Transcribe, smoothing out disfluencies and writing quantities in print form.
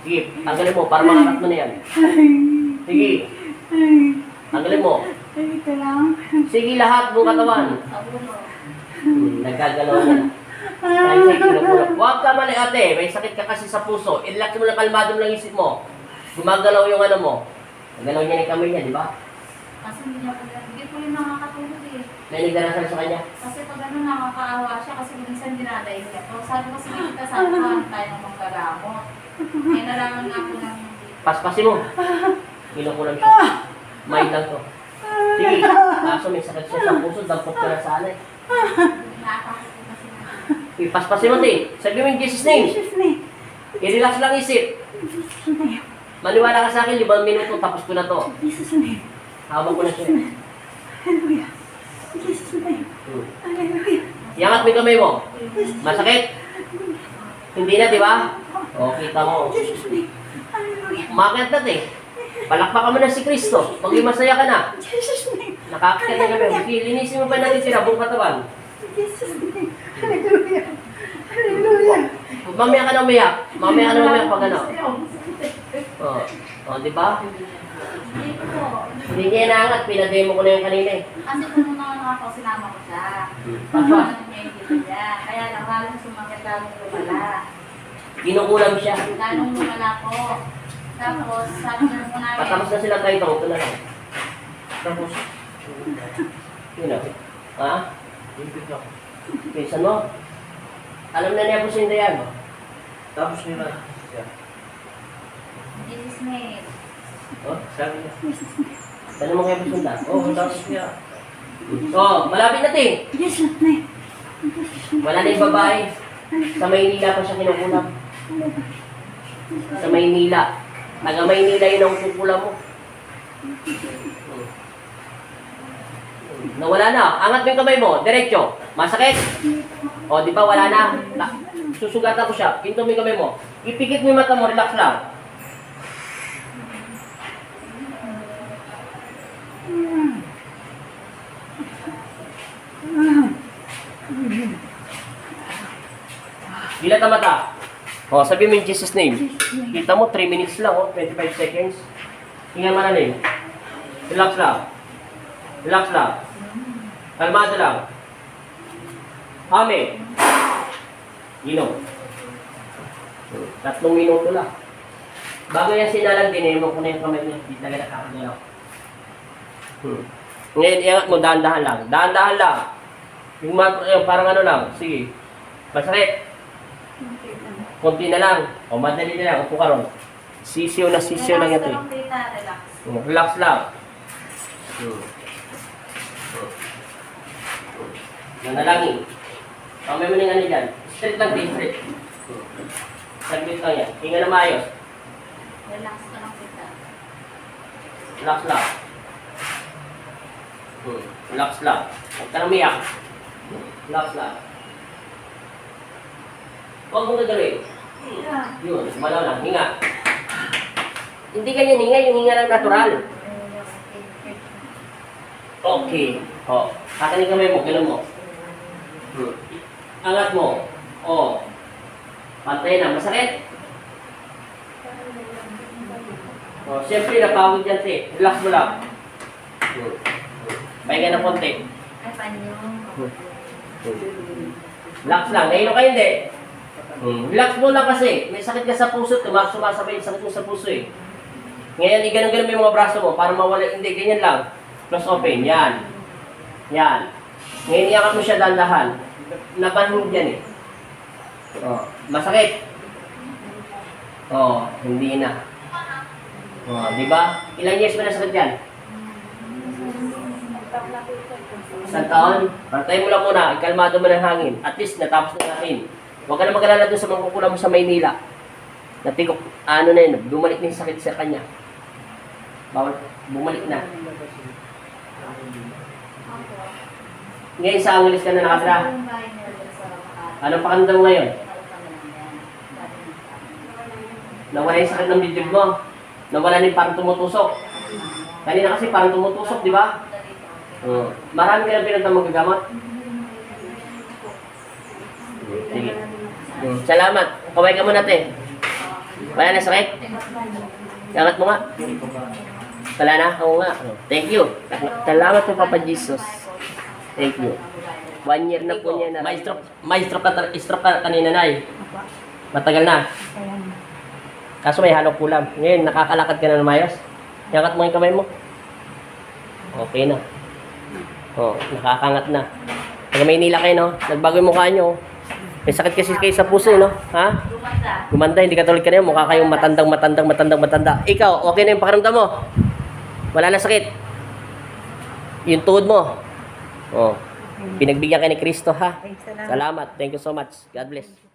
Sige, tanggalin mo para makakat mo na yan. Sige. Tanggalin mo. Ito lang. Sige, lahat buong katawan. Nagkagalaw na. Kahit sa'yo kinupulap. Huwag ka mali ate, may sakit ka kasi sa puso. I-relax mo lang, kalmado mo lang isip mo. Gumagalaw yung ano mo. Nagalaw niya yung kamay niya, di ba? Kasi hindi ko rin nakakatulog eh. May nagdarasal sa kanya. Kasi pag ano nakakaawa siya kasi minsan dinadayin niya. So, sabi ko sige kita sa akin tayo ng manggagamot. May nalaman nga ako ng Paspasin mo. Kinukulam siya. May lang to. Sige, kaso may sakit siya sa puso, dampot ka na sana eh. nakakakit ko kasi na. Ipaspasin mo din. Sabi mo in Jesus' name. Jesus name. I-relax lang isip. Jesus name. Maniwala ka sa akin, 5 minuto, tapos ko na to. Jesus name. Hawak ko na siya. Hallelujah. Jesus name. Hallelujah. Iangat mo yung kamay mo. Masakit? Hindi na, di ba? O, kita mo. Jesus name. Hallelujah. Umakit na eh. Palakpakan mo na si Kristo. Maging masaya ka na. Jesus name. Nakakit na kami. Sige, linisin mo pa natin sila buong katawan. Jesus name. Hallelujah. Hallelujah. Mamaya ka na umiyak. Mamaya ka na umiyak pag ano. O, di ba? Hindi ko. Hindi niya inaangat. Pinademo ko na yung kanina eh. Kasi kung nung ako, sinama ko siya. Papa, Niya yung dito niya. Kaya lang, halos sumakit lalong lumala. kinukulam siya. Lalong lumala po. Tapos, sabi na po namin, Patapos na sila tayo ito. Ito na lang. Tapos. Yun na. Ha? Pinsan mo? Alam na niya po si Indayan. Tapos niya na. Jesus name. Oh, sabi niya. Tanong mo kaya po sunda. Oh, tapos niya. Oh, malapit na ting. Jesus name. Wala na yung babae. Sa Maynila pa siya kinukulam. Sa Maynila. Taga Maynila yun ang kukulam mo. Nawala na. Angat mo yung kamay mo. Diretso. Masakit. O, di ba wala na? Susugatan ko siya. Pinto mo yung kamay mo. Ipikit mo yung mata mo. Relax lang. Dilat ang mata. O, sabi mo in Jesus' name. Kita mo, 3 minutes lang, 25 seconds. Hinga malalim. Relax lang. Relax lang. Kalmado lang. Amen. Inom. 3 minuto lang. Bago yan sinalang, dinemo ko na yung kamay niya. Hindi talaga nakakagalaw. Ngayon, iangat mo, dahan-dahan lang. Dahan-dahan lang. Yung parang ano lang. Sige. Masakit. Kunti na lang. O, madali na lang. Upo ka ron. Sisiyo na sisiyo lang ito. Relax. Relax lang. Nanalangin. Kamay mo na yung ano dyan. Straight lang, straight. Saglit lang yan. Hinga na maayos. Relax ka lang kita. Relax lang. Relax lang. Huwag ka nang umiyak. Relax lang. Huwag mong gagawin. Yun, malaw lang. Hinga. Hindi ganyan hinga, yung hinga lang natural. Okay. O, kakanin kamay mo, gano'n mo. Angat mo. O. Pantay na. Masakit? O, siyempre, napagod yan, te. Relax mo lang. Pahinga na konti. Ay, panyo. Relax lang. Ngayon ka hindi. Relax mo lang kasi. May sakit ka sa puso. Sumasabay yung sakit mo sa puso eh. Ngayon, i-ganon-ganon mo yung mga braso mo para mawala. Hindi, ganyan lang. Close open. Yan. Yan. Ngayon, iyakat mo siya dahan-dahan. Napanhod yan eh. Oh, masakit. Oh, hindi na. Oh, di ba? Ilang years ba na sakit yan? Isang taon? Pantay mo lang muna. Ikalmado mo ng hangin. At least, natapos na natin. Huwag ka na mag-alala doon sa mga kukulang mo sa Maynila. Natigok, ano na yun, bumalik na yung sakit sa kanya. Bawal, bumalik na. Ngayon sa Angeles ka na nakatira. Anong pakiramdam mo ngayon? Nawala yung sakit ng bibig mo. Nawala na yung parang tumutusok. Kanina kasi parang tumutusok, di ba? Marami ka na pinagdang magagamot. Sige. Salamat. Kaway ka muna, te. Wala na sakit? Angat mo nga. Wala na? Oo nga. Thank you. Salamat po, Papa Jesus. Thank you. 1 year na po niya na. May stroke ka kanina, Nay. Matagal na. Kaso may halong kulam. Ngayon, nakakalakad ka na ng mayos. Iangat mo yung kamay mo. Okay na. Oh, nakakangat na. Taga Maynila kayo, no? Nagbago yung mukha nyo. May sakit kasi kayo sa puso, no? Ha? Gumanda, hindi katulad ka na yun. Mukha kayong matanda. Ikaw, okay na yung pakiramdam mo? Wala na sakit? Yung tuhod mo? Oh. Pinagbigyan kayo ni Kristo, ha? Salamat. Thank you so much. God bless.